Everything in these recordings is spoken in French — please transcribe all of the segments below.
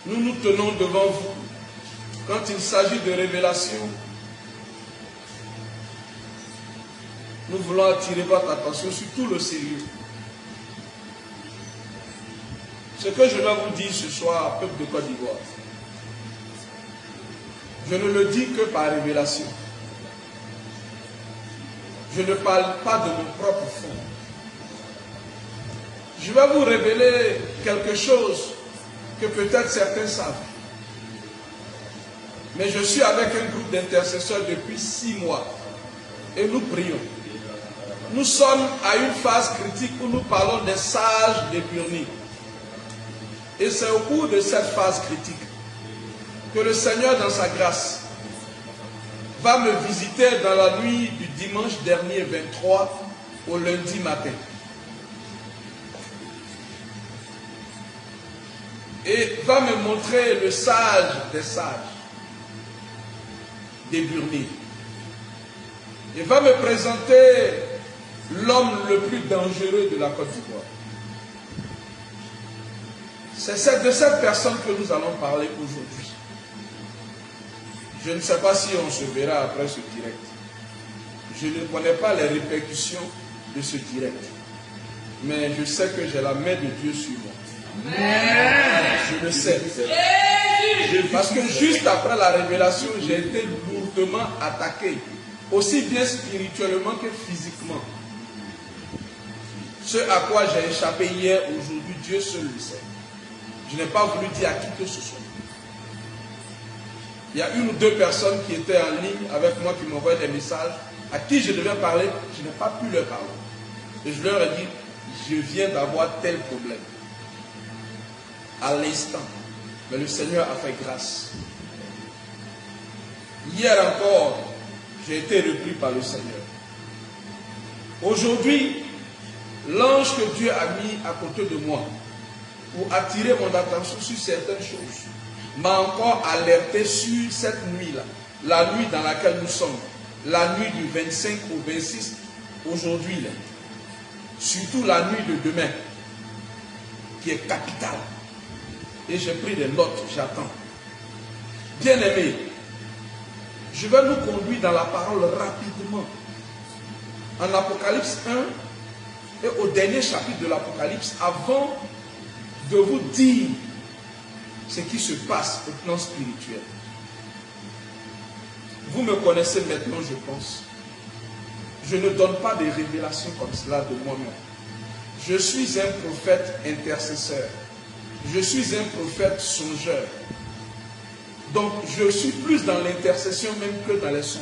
nous nous tenons devant vous. Quand il s'agit de révélation, nous voulons attirer votre attention sur tout le sérieux. Ce que je dois vous dire ce soir, peuple de Côte d'Ivoire, je ne le dis que par révélation. Je ne parle pas de mon propre fond. Je vais vous révéler quelque chose que peut-être certains savent. Mais je suis avec un groupe d'intercesseurs depuis 6 mois et nous prions. Nous sommes à une phase critique où nous parlons des sages des Burnis. Et c'est au cours de cette phase critique que le Seigneur, dans sa grâce, va me visiter dans la nuit du dimanche dernier 23 au lundi matin. Et va me montrer le sage des sages, des Burnis. Et va me présenter l'homme le plus dangereux de la Côte d'Ivoire. C'est de cette personne que nous allons parler aujourd'hui. Je ne sais pas si on se verra après ce direct. Je ne connais pas les répercussions de ce direct. Mais je sais que j'ai la main de Dieu sur moi. Je le sais. Parce que juste après la révélation, j'ai été lourdement attaqué. Aussi bien spirituellement que physiquement. Ce à quoi j'ai échappé hier, aujourd'hui, Dieu seul le sait. Je n'ai pas voulu dire à qui que ce soit. Il y a 1 ou 2 personnes qui étaient en ligne avec moi, qui m'envoyaient des messages, à qui je devais parler, je n'ai pas pu leur parler. Et je leur ai dit, je viens d'avoir tel problème. À l'instant. Mais le Seigneur a fait grâce. Hier encore, j'ai été repris par le Seigneur. Aujourd'hui, l'ange que Dieu a mis à côté de moi pour attirer mon attention sur certaines choses m'a encore alerté sur cette nuit-là, la nuit dans laquelle nous sommes, la nuit du 25 au 26, aujourd'hui, là. Surtout la nuit de demain, qui est capitale. Et j'ai pris des notes, j'attends. Bien-aimés, je vais nous conduire dans la parole rapidement. En Apocalypse 1 et au dernier chapitre de l'Apocalypse, avant de vous dire ce qui se passe au plan spirituel. Vous me connaissez maintenant, je pense. Je ne donne pas des révélations comme cela de moi-même. Je suis un prophète intercesseur. Je suis un prophète songeur. Donc, je suis plus dans l'intercession même que dans les songes.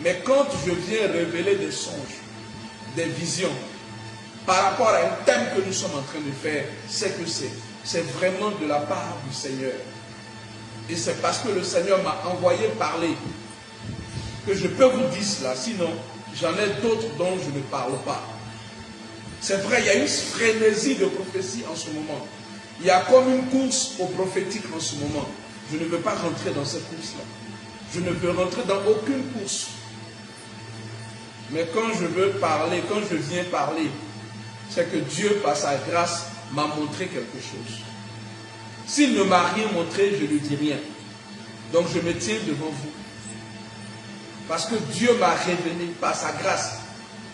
Mais quand je viens révéler des songes, des visions, par rapport à un thème que nous sommes en train de faire, c'est que c'est vraiment de la part du Seigneur. Et c'est parce que le Seigneur m'a envoyé parler que je peux vous dire cela. Sinon, j'en ai d'autres dont je ne parle pas. C'est vrai, il y a une frénésie de prophétie en ce moment. Il y a comme une course au prophétique en ce moment. Je ne veux pas rentrer dans cette course-là. Je ne veux rentrer dans aucune course. Mais quand je veux parler, quand je viens parler, c'est que Dieu, par sa grâce, m'a montré quelque chose. S'il ne m'a rien montré, je ne dis rien. Donc je me tiens devant vous. Parce que Dieu m'a révélé par sa grâce,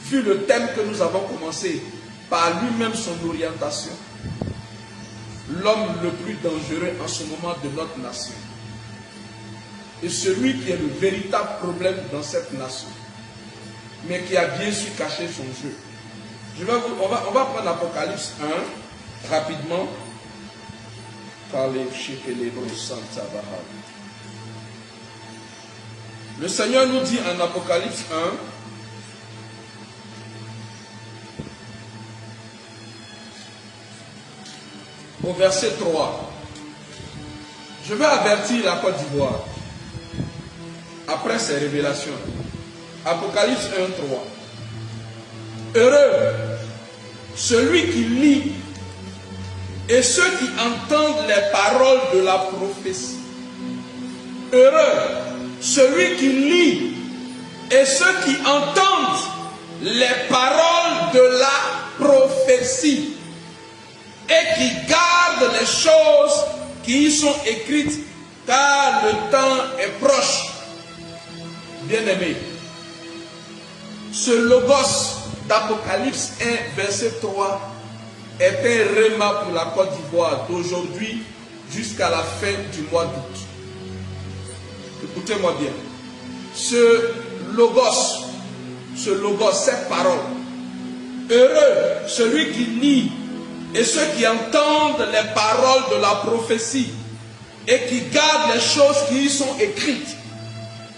vu le thème que nous avons commencé, par lui-même son orientation, l'homme le plus dangereux en ce moment de notre nation. Et celui qui est le véritable problème dans cette nation, mais qui a bien su cacher son jeu. On va prendre Apocalypse 1, rapidement. Le Seigneur nous dit en Apocalypse 1, au verset 3. Je vais avertir la Côte d'Ivoire après ces révélations. Apocalypse 1, 3. Heureux celui qui lit et ceux qui entendent les paroles de la prophétie. Heureux celui qui lit et ceux qui entendent les paroles de la prophétie et qui gardent les choses qui y sont écrites, car le temps est proche. Bien-aimé, ce logos d'Apocalypse 1, verset 3, est un réma pour la Côte d'Ivoire d'aujourd'hui jusqu'à la fin du mois d'août. Écoutez-moi bien. Ce logos, cette parole, heureux celui qui lit et ceux qui entendent les paroles de la prophétie et qui gardent les choses qui y sont écrites.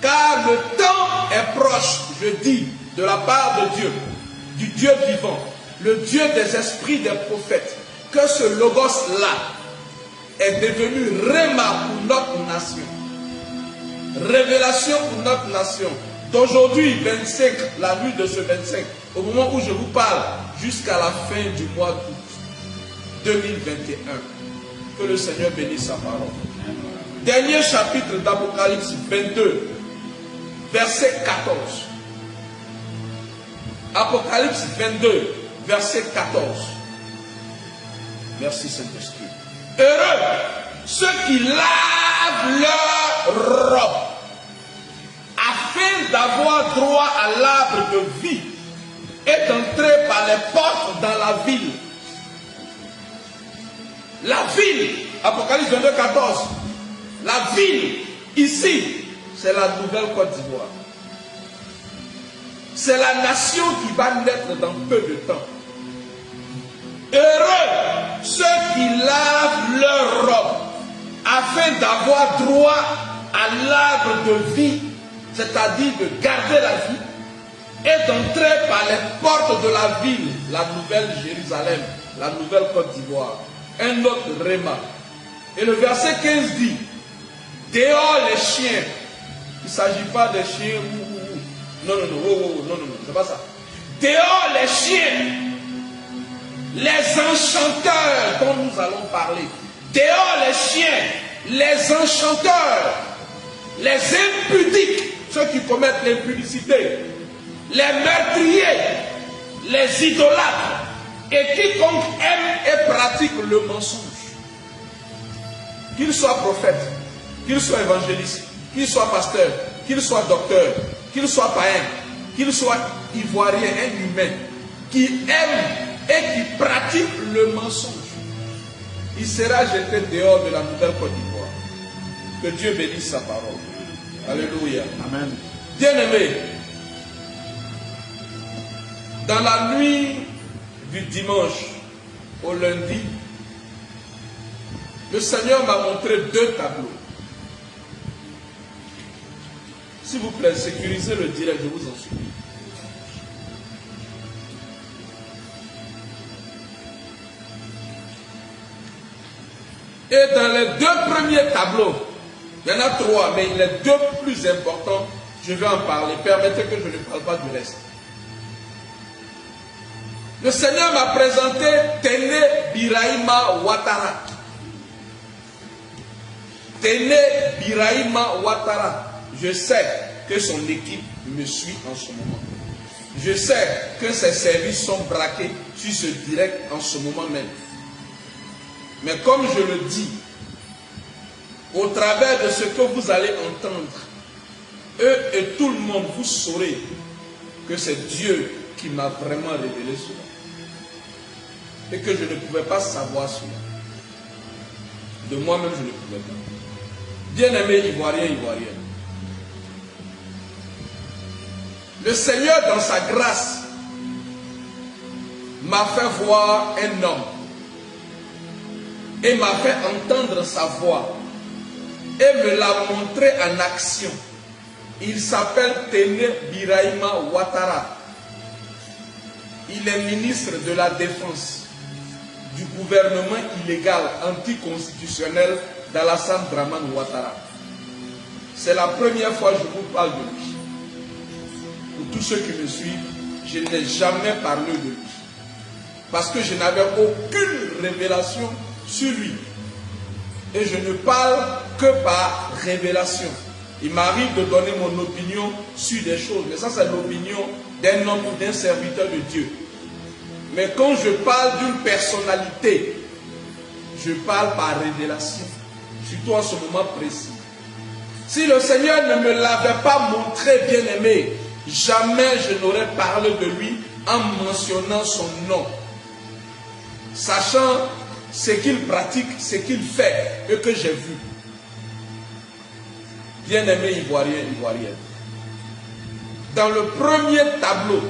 Car le temps est proche, je dis, de la part de Dieu, du Dieu vivant, le Dieu des esprits des prophètes, que ce logos-là est devenu réma pour notre nation. Révélation pour notre nation. D'aujourd'hui, 25, la nuit de ce 25, au moment où je vous parle, jusqu'à la fin du mois d'août 2021. Que le Seigneur bénisse sa parole. Dernier chapitre d'Apocalypse 22, verset 14. Apocalypse 22, verset 14. Merci Saint-Esprit. Heureux ceux qui lavent leur robe, afin d'avoir droit à l'arbre de vie et d'entrer par les portes dans la ville. La ville, Apocalypse 22, 14. La ville, ici, c'est la nouvelle Côte d'Ivoire. C'est la nation qui va naître dans peu de temps. Heureux ceux qui lavent leur robe afin d'avoir droit à l'arbre de vie, c'est-à-dire de garder la vie et d'entrer par les portes de la ville, la nouvelle Jérusalem, la nouvelle Côte d'Ivoire. Un autre réma. Et le verset 15 dit, dehors les chiens. Il ne s'agit pas des chiens. Non, c'est pas ça. Dehors les chiens, les enchanteurs dont nous allons parler. Dehors les chiens, les enchanteurs, les impudiques, ceux qui commettent l'impudicité, les meurtriers, les idolâtres, et quiconque aime et pratique le mensonge. Qu'il soit prophète, qu'il soit évangéliste, qu'il soit pasteur, qu'il soit docteur, qu'il soit païen, qu'il soit ivoirien, un humain, qui aime et qui pratique le mensonge, il sera jeté dehors de la nouvelle Côte d'Ivoire. Que Dieu bénisse sa parole. Alléluia. Amen. Bien-aimés, dans la nuit du dimanche au lundi, le Seigneur m'a montré deux tableaux. S'il vous plaît, sécurisez le direct, je vous en supplie. Et dans les deux premiers tableaux, il y en a trois, mais les deux plus importants, je vais en parler. Permettez que je ne parle pas du reste. Le Seigneur m'a présenté Téné Birahima Ouattara. Téné Birahima Ouattara. Je sais que son équipe me suit en ce moment. Je sais que ses services sont braqués sur ce direct en ce moment même. Mais comme je le dis, au travers de ce que vous allez entendre, eux et tout le monde, vous saurez que c'est Dieu qui m'a vraiment révélé cela. Et que je ne pouvais pas savoir cela. De moi-même, je ne pouvais pas. Bien-aimés Ivoiriens, Ivoiriennes, le Seigneur, dans sa grâce, m'a fait voir un homme et m'a fait entendre sa voix et me l'a montré en action. Il s'appelle Téné Birahima Ouattara. Il est ministre de la Défense du gouvernement illégal anticonstitutionnel d'Alassane Dramane Ouattara. C'est la première fois que je vous parle de lui. Pour tous ceux qui me suivent, je n'ai jamais parlé de lui. Parce que je n'avais aucune révélation sur lui. Et je ne parle que par révélation. Il m'arrive de donner mon opinion sur des choses. Mais ça, c'est l'opinion d'un homme ou d'un serviteur de Dieu. Mais quand je parle d'une personnalité, je parle par révélation. surtout en ce moment précis. Si le Seigneur ne me l'avait pas montré, bien-aimé, jamais je n'aurais parlé de lui en mentionnant son nom, sachant ce qu'il pratique, ce qu'il fait et que j'ai vu. Bien-aimé Ivoirien, Ivoirienne, dans le premier tableau,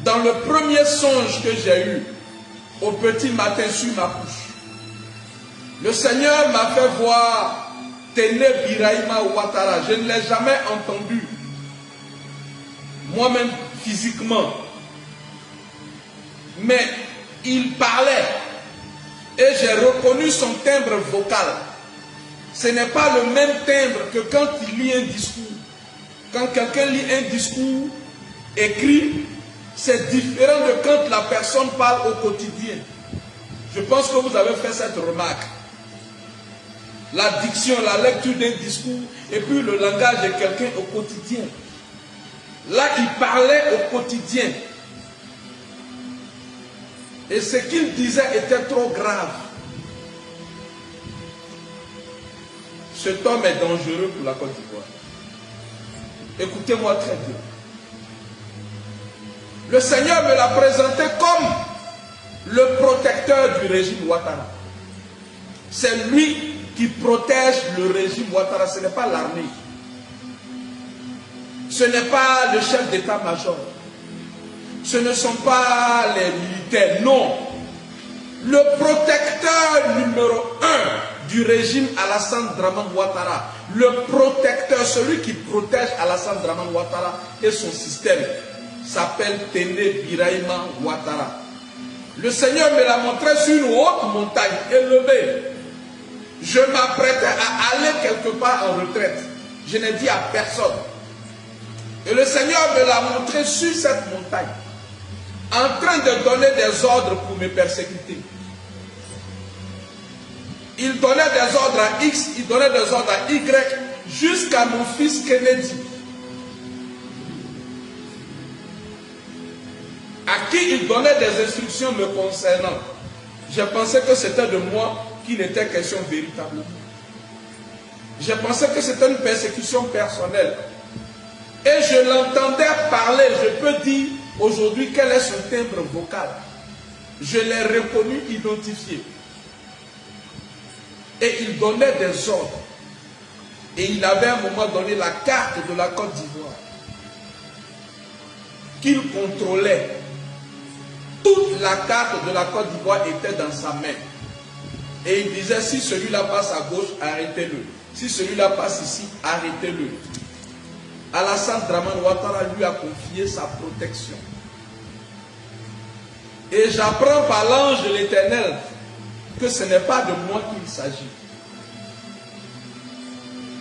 dans le premier songe que j'ai eu, au petit matin sur ma couche, le Seigneur m'a fait voir Téné Birahima Ouattara. Je ne l'ai jamais entendu, moi-même physiquement, mais il parlait et j'ai reconnu son timbre vocal. Ce n'est pas le même timbre que quand il lit un discours. Quand quelqu'un lit un discours écrit, c'est différent de quand la personne parle au quotidien. Je pense que vous avez fait cette remarque. La diction, la lecture d'un discours et puis le langage de quelqu'un au quotidien. Là, il parlait au quotidien. Et ce qu'il disait était trop grave. Cet homme est dangereux pour la Côte d'Ivoire. Écoutez-moi très bien. Le Seigneur me l'a présenté comme le protecteur du régime Ouattara. C'est lui qui protège le régime Ouattara, ce n'est pas l'armée. Ce n'est pas le chef d'état-major. Ce ne sont pas les militaires, non. Le protecteur numéro 1 du régime Alassane Dramane Ouattara, le protecteur, celui qui protège Alassane Dramane Ouattara et son système, s'appelle Téné Birahima Ouattara. Le Seigneur me l'a montré sur une haute montagne élevée. Je m'apprêtais à aller quelque part en retraite. Je n'ai dit à personne. Et le Seigneur me l'a montré sur cette montagne, en train de donner des ordres pour me persécuter. Il donnait des ordres à X, il donnait des ordres à Y, jusqu'à mon fils Kennedy, à qui il donnait des instructions me concernant. Je pensais que c'était de moi qu'il était question véritablement. Je pensais que c'était une persécution personnelle. Et je l'entendais parler, je peux dire aujourd'hui quel est son timbre vocal. Je l'ai reconnu, identifié. Et il donnait des ordres. Et il avait à un moment donné la carte de la Côte d'Ivoire qu'il contrôlait. Toute la carte de la Côte d'Ivoire était dans sa main. Et il disait, si celui-là passe à gauche, arrêtez-le. Si celui-là passe ici, arrêtez-le. Alassane Dramane Ouattara lui a confié sa protection. Et j'apprends par l'ange de l'Éternel que ce n'est pas de moi qu'il s'agit,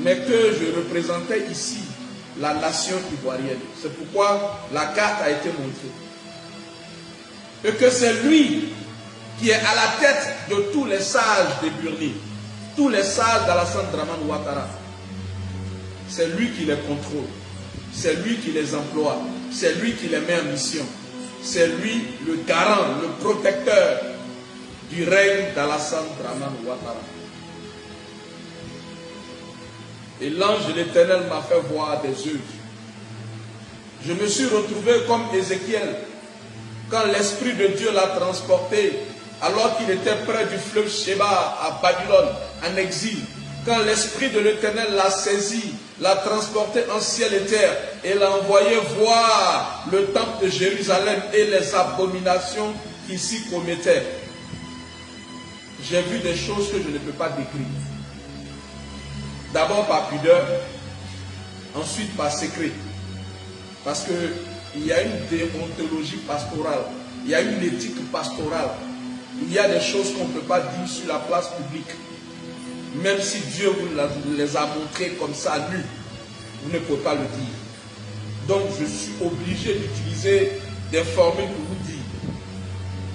mais que je représentais ici la nation ivoirienne. C'est pourquoi la carte a été montrée. Et que c'est lui qui est à la tête de tous les sages de Burni, tous les sages d'Alassane Dramane Ouattara. C'est lui qui les contrôle, c'est lui qui les emploie, c'est lui qui les met en mission. C'est lui le garant, le protecteur du règne d'Alassane Dramane Ouattara. Et l'ange de l'Éternel m'a fait voir des œuvres. Je me suis retrouvé comme Ézéchiel, quand l'Esprit de Dieu l'a transporté, alors qu'il était près du fleuve Sheba à Babylone, en exil. Quand l'Esprit de l'Éternel l'a saisi, l'a transporté en ciel et terre et l'a envoyé voir le temple de Jérusalem et les abominations qui s'y commettaient. J'ai vu des choses que je ne peux pas décrire. D'abord par pudeur, ensuite par secret. Parce qu'il y a une déontologie pastorale, il y a une éthique pastorale. Il y a des choses qu'on ne peut pas dire sur la place publique. Même si Dieu vous les a montrées comme ça, nu, vous ne pouvez pas le dire. Donc je suis obligé d'utiliser des formules pour vous dire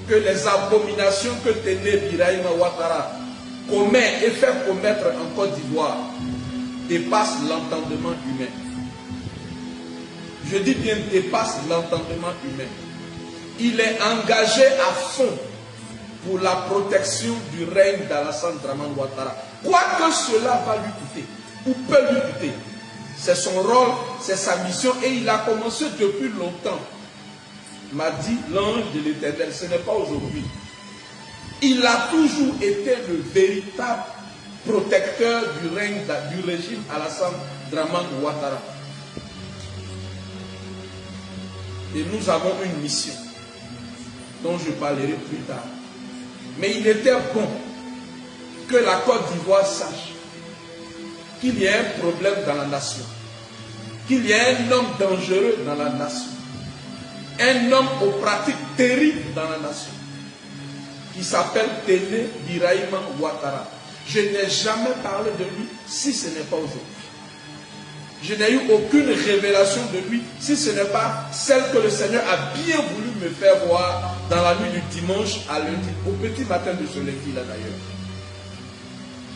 que les abominations que Téné Birahima Ouattara commet et fait commettre en Côte d'Ivoire dépassent l'entendement humain. Je dis bien dépasse l'entendement humain. Il est engagé à fond pour la protection du règne d'Alassane Dramane Ouattara. Quoi que cela va lui coûter, ou peut lui coûter, c'est son rôle, c'est sa mission, et il a commencé depuis longtemps. M'a dit l'ange de l'Éternel, ce n'est pas aujourd'hui. Il a toujours été le véritable protecteur du règne, du régime Alassane Dramane Ouattara. Et nous avons une mission dont je parlerai plus tard. Mais il était bon que la Côte d'Ivoire sache qu'il y a un problème dans la nation, qu'il y a un homme dangereux dans la nation, un homme aux pratiques terribles dans la nation, qui s'appelle Téné Birahima Ouattara. Je n'ai jamais parlé de lui si ce n'est pas aujourd'hui. Je n'ai eu aucune révélation de lui si ce n'est pas celle que le Seigneur a bien voulu me faire voir dans la nuit du dimanche à lundi, au petit matin de ce lundi là d'ailleurs.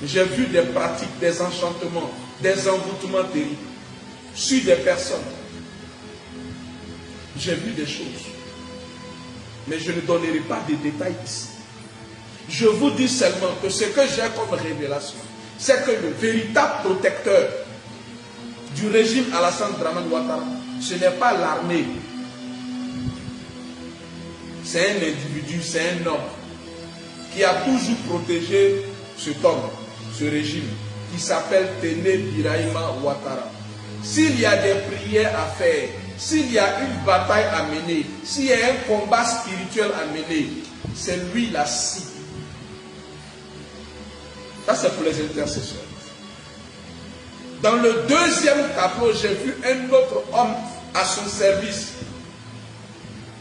J'ai vu des pratiques, des enchantements, des envoûtements terribles sur des personnes. J'ai vu des choses. Mais je ne donnerai pas de détails ici. Je vous dis seulement que ce que j'ai comme révélation, c'est que le véritable protecteur du régime Alassane Dramane Ouattara, ce n'est pas l'armée. C'est un individu, c'est un homme qui a toujours protégé cet homme, ce régime, qui s'appelle Téné Birahima Ouattara. S'il y a des prières à faire, s'il y a une bataille à mener, s'il y a un combat spirituel à mener, c'est lui la cible. Ça, c'est pour les intercesseurs. Dans le deuxième tableau, j'ai vu un autre homme à son service,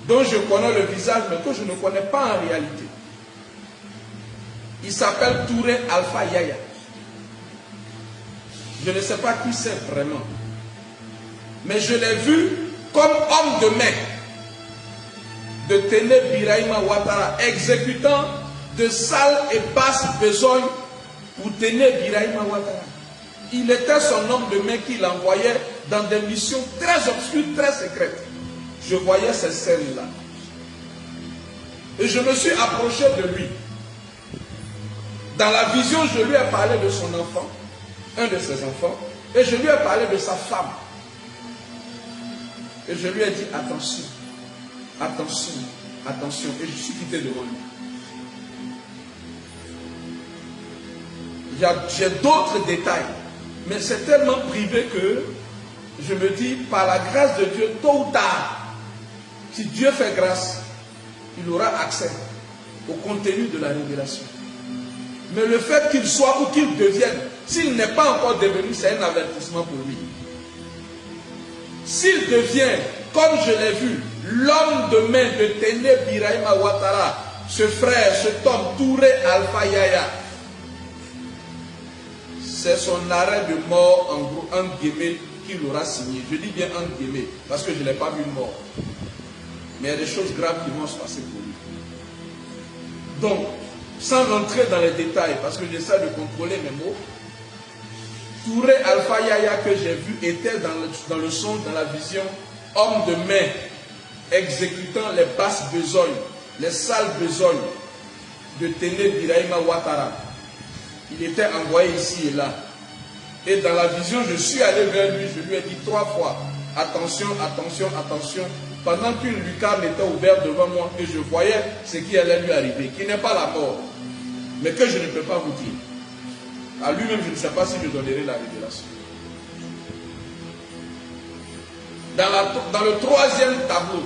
dont je connais le visage, mais que je ne connais pas en réalité. Il s'appelle Touré Alpha Yaya. Je ne sais pas qui c'est vraiment. Mais je l'ai vu comme homme de main de Téné Birahima Ouattara, exécutant de sales et basses besognes pour Téné Birahima Ouattara. Il était son homme de main qu'il envoyait dans des missions très obscures, très secrètes. Je voyais ces scènes-là. Et je me suis approché de lui. Dans la vision, je lui ai parlé de son enfant, un de ses enfants, et je lui ai parlé de sa femme. Et je lui ai dit, attention, attention, attention. Et je suis quitté devant lui. J'ai d'autres détails, mais c'est tellement privé que je me dis, par la grâce de Dieu, tôt ou tard, si Dieu fait grâce, il aura accès au contenu de la révélation. Mais le fait qu'il soit ou qu'il devienne, s'il n'est pas encore devenu, c'est un avertissement pour lui. S'il devient, comme je l'ai vu, l'homme de main de Téné Birahima Ouattara, ce frère, cet homme, Touré Alpha Yaya, c'est son arrêt de mort, en gros, entre guillemets, qu'il aura signé. Je dis bien entre guillemets, parce que je ne l'ai pas vu mort. Mais il y a des choses graves qui vont se passer pour lui. Donc, sans rentrer dans les détails, parce que j'essaie de contrôler mes mots, Touré Alpha Yaya que j'ai vu était dans le son, dans la vision, homme de main, exécutant les basses besognes, les sales besognes de Téné Birahima Ouattara. Il était envoyé ici et là. Et dans la vision, je suis allé vers lui, je lui ai dit 3 fois, attention, attention, attention, pendant qu'une lucarne était ouverte devant moi, que je voyais ce qui allait lui arriver, qui n'est pas la mort, mais que je ne peux pas vous dire. À lui-même, je ne sais pas si je donnerai la révélation. Dans le troisième tableau,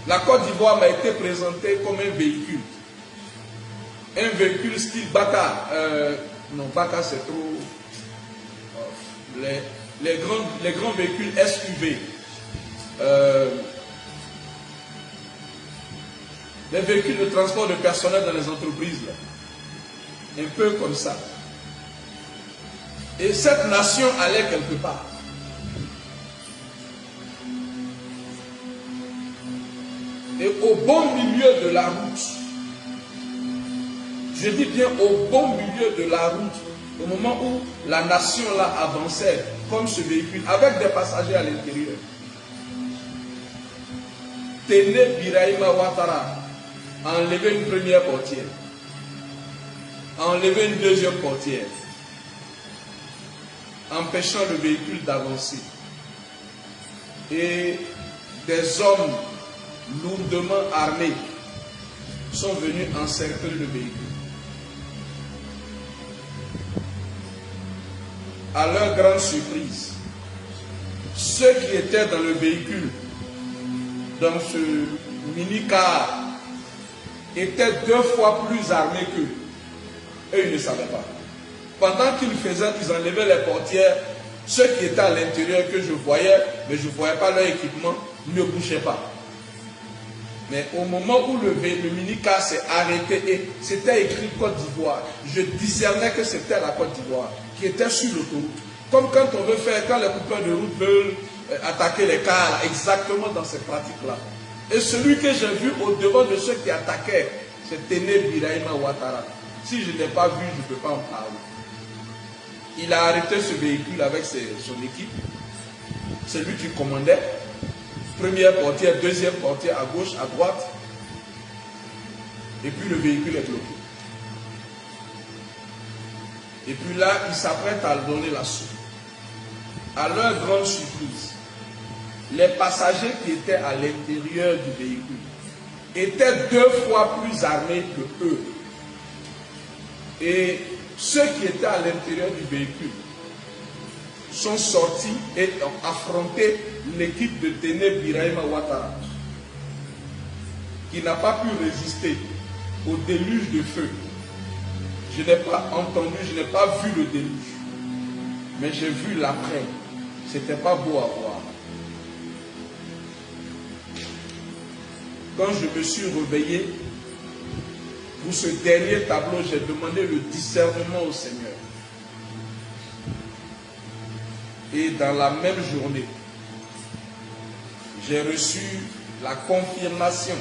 la Côte d'Ivoire m'a été présentée comme un véhicule. Un véhicule style Baka. Non, Baka c'est trop... Les grands véhicules SUV. Les véhicules de transport de personnel dans les entreprises. Là. Un peu comme ça. Et cette nation allait quelque part. Et au bon milieu de la route, je dis bien au bon milieu de la route, au moment où la nation là avançait comme ce véhicule, avec des passagers à l'intérieur, Téné Birahima Ouattara a enlevé une première portière, a enlevé une deuxième portière, empêchant le véhicule d'avancer. Et des hommes lourdement armés sont venus encercler le véhicule. À leur grande surprise, ceux qui étaient dans le véhicule, dans ce mini-car, étaient 2 fois plus armés qu'eux. Eux, ils ne savaient pas. Pendant qu'ils faisaient, qu'ils enlevaient les portières, ceux qui étaient à l'intérieur que je voyais, mais je ne voyais pas leur équipement, ne bougeaient pas. Mais au moment où le mini-car s'est arrêté et c'était écrit Côte d'Ivoire, je discernais que c'était la Côte d'Ivoire qui était sur l'autoroute. Comme quand on veut faire, quand les coupeurs de route veulent attaquer les cars, exactement dans ces pratiques-là. Et celui que j'ai vu au devant de ceux qui attaquaient, c'est Téné Birahima Ouattara. Si je ne l'ai pas vu, je ne peux pas en parler. Il a arrêté ce véhicule avec son équipe. C'est lui qui commandait. Première portière, deuxième portière à gauche, à droite. Et puis le véhicule est bloqué. Et puis là, il s'apprête à donner l'assaut. À leur grande surprise, les passagers qui étaient à l'intérieur du véhicule étaient 2 fois plus armés que eux. Et ceux qui étaient à l'intérieur du véhicule sont sortis et ont affronté l'équipe de Téné Birahima Ouattara, qui n'a pas pu résister au déluge de feu. Je n'ai pas entendu, je n'ai pas vu le déluge, mais j'ai vu l'après. C'était pas beau à voir. Quand je me suis réveillé, pour ce dernier tableau, j'ai demandé le discernement au Seigneur. Et dans la même journée, j'ai reçu la confirmation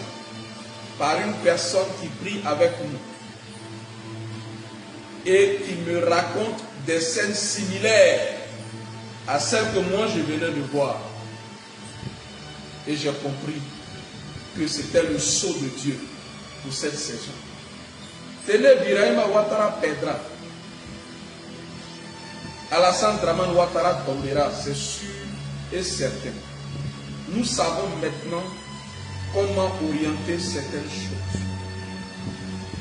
par une personne qui prie avec nous et qui me raconte des scènes similaires à celles que moi je venais de voir. Et j'ai compris que c'était le sceau de Dieu pour cette saison. Téné Birahima Ouattara perdra. Alassane Dramane Ouattara tombera, c'est sûr et certain. Nous savons maintenant comment orienter certaines choses.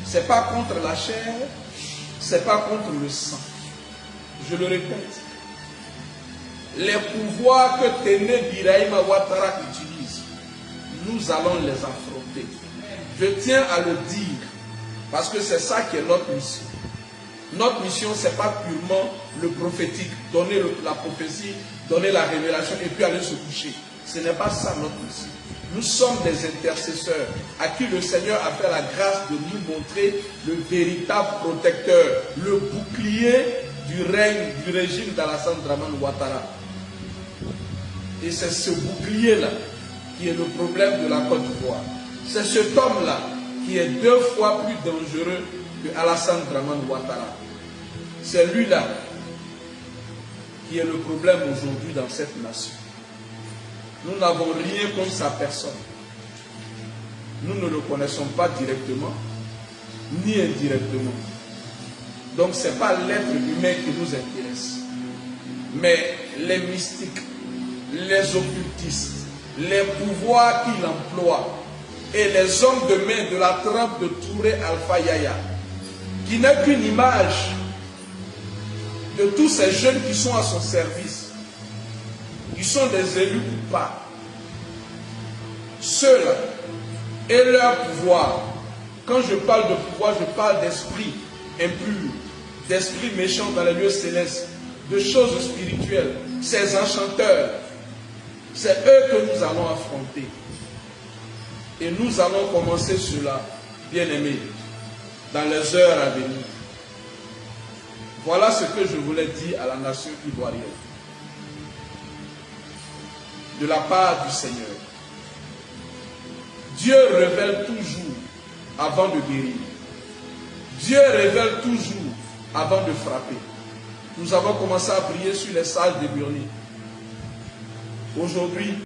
Ce n'est pas contre la chair, ce n'est pas contre le sang. Je le répète. Les pouvoirs que Téné Birahima Ouattara utilise, nous allons les affronter. Je tiens à le dire, parce que c'est ça qui est notre mission. Notre mission, ce n'est pas purement le prophétique, donner la prophétie, donner la révélation et puis aller se coucher. Ce n'est pas ça notre mission. Nous sommes des intercesseurs à qui le Seigneur a fait la grâce de nous montrer le véritable protecteur, le bouclier du règne, du régime d'Alassane Dramane Ouattara. Et c'est ce bouclier-là qui est le problème de la Côte d'Ivoire. C'est cet homme-là qui est 2 fois plus dangereux que Alassane Dramane Ouattara. C'est lui-là qui est le problème aujourd'hui dans cette nation. Nous n'avons rien contre sa personne. Nous ne le connaissons pas directement, ni indirectement. Donc ce n'est pas l'être humain qui nous intéresse. Mais les mystiques, les occultistes, les pouvoirs qu'il emploie et les hommes de main de la trempe de Touré Alpha Yaya, qui n'est qu'une image de tous ces jeunes qui sont à son service, qui sont des élus ou pas. Ceux-là et leur pouvoir. Quand je parle de pouvoir, je parle d'esprit impur, d'esprit méchant dans les lieux célestes, de choses spirituelles. Ces enchanteurs, c'est eux que nous allons affronter. Et nous allons commencer cela, bien-aimés, dans les heures à venir. Voilà ce que je voulais dire à la nation ivoirienne. De la part du Seigneur. Dieu révèle toujours avant de guérir. Dieu révèle toujours avant de frapper. Nous avons commencé à prier sur les salles de Burnie. Aujourd'hui,